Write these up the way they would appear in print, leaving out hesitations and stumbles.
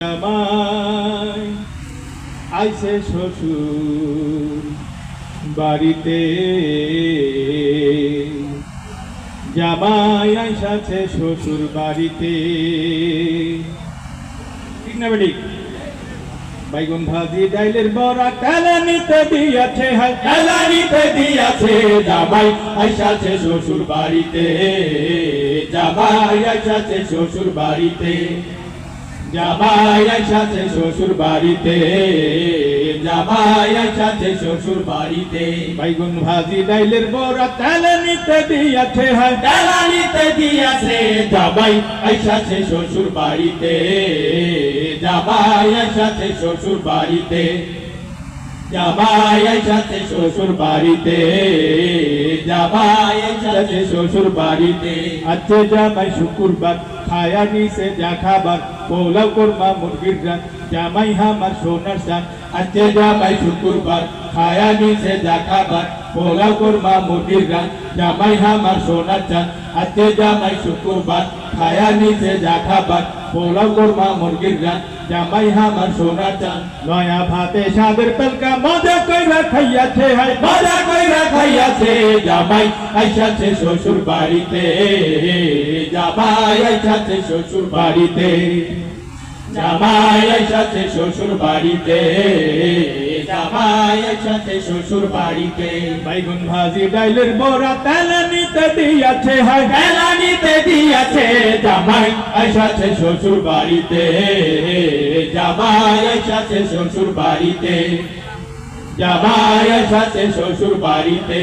জামাই আইছে শ্বশুর বাড়িতে, জামাই আইসাছে শ্বশুর বাড়িতে। ঠিক না বেটি? বাইগুন ভাজি ডাইলের বড়া কালানিতে দিয়াছে, হাই কালানিতে দিয়াছে। জামাই আইসাছে শ্বশুর বাড়িতে, জামাই আইসাছে শ্বশুর বাড়িতে, জামাই আইসাছে শ্বশুর বাড়িতে, জামাই আইসাছে শ্বশুর বাড়িতে। বাইগুন ভাজি ডাইলের বড়া কালানিতে দিয়াছে, হাই কালানিতে দিয়াছে। জামাই আইসাছে শ্বশুর বাড়িতে, জামাই আইসাছে শ্বশুর বাড়িতে, জামাই আইসাছে শ্বশুর বাড়িতে, জামাই আইসাছে শ্বশুর বাড়িতে। আজকে জামাই শুক্রবার খায়া নিছে যা খাবার, পোলাও কোরমা মুরগির রান, জামাই আমার সোনার চান। আজকে জামাই শুক্রবার খায়া নিছে যা খাবার, পোলাও কোরমা মুরগির রান, জামাই আমার সোনার চান। আজকে জামাই শুক্রবার খায়া নিছে যা খাবার, পোলাও কোরমা মুরগির রান, জামাই আমার সোনার চান। নয়া ভাতে সাদের তলকা মজা কইরা খাইয়াছে, হাই মজা কইরা খাইয়াছে। জামাই আইসাছে শ্বশুর বাড়িতে, জামাই আইসাছে শ্বশুর বাড়িতে, জামাই আইসাছে শ্বশুর বাড়িতে, জামাই আইসাছে শ্বশুর বাড়িতে। বাইগুন ভাজি ডাইলের বড়া কালানিতে দিয়াছে, হাই কালানিতে দিয়াছে। জামাই আইসাছে শ্বশুর বাড়িতে, জামাই আইসাছে শ্বশুর বাড়িতে, জামাই আইসাছে শ্বশুর বাড়িতে,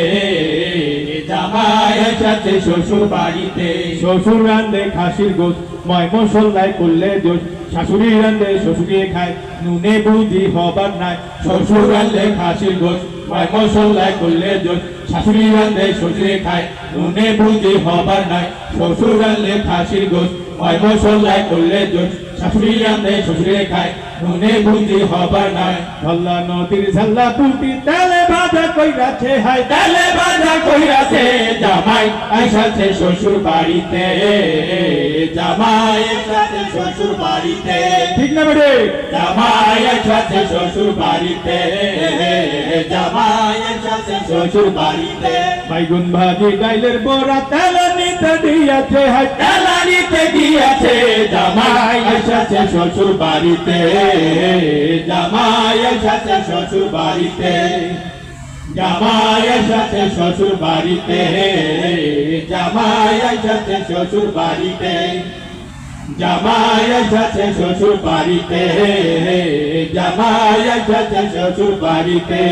জামাই আইসাছে শ্বশুর বাড়িতে। শ্বশুর রান্ধে খাসির গোশ, ময় মশলায় করলে দোষ, শাশুড়ি রান্ধে শ্বশুরে খায়, নুনে বুঝি হবার নাই। শ্বশুর রান্ধে খাসির গোশ, ময় মশলায় করলে দোষ, শাশুড়ি রান্ধে শ্বশুরে খায়, নুনে বুঝি হবার নাই। শ্বশুর রান্ধে খাসির গোশ, ময় মশলায় করলে দোষ, শাশুড়ি রান্ধে শ্বশুরে খায়, নুনে বুঝি হবার নাই। ঝল্লা নদীর ঝল্লা পুটি তেলে ভাজা কইরাছে, হাই তেলে ভাজা কইরাছে। জামাই আইসাছে শ্বশুর বাড়িতে, জামাই আইসাছে শ্বশুর বাড়িতে। ঠিক না বেটে? জামাই আইসাছে শ্বশুর বাড়িতে, জামাই আইসাছে শ্বশুর বাড়িতে। বাইগুন ভাজি ডাইলের বড়া কালানিতে দিয়াছে, হাই কালানিতে দিয়াছে। জামাই আইসাছে শ্বশুর বাড়িতে, জামাই আইসাছে শ্বশুর বাড়িতে, জামাই আইসাছে শ্বশুর বাড়িতে, জামাই আইসাছে শ্বশুর বাড়িতে, জামাই আইসাছে শ্বশুর বাড়িতে, জামাই আইসাছে শ্বশুর বাড়িতে।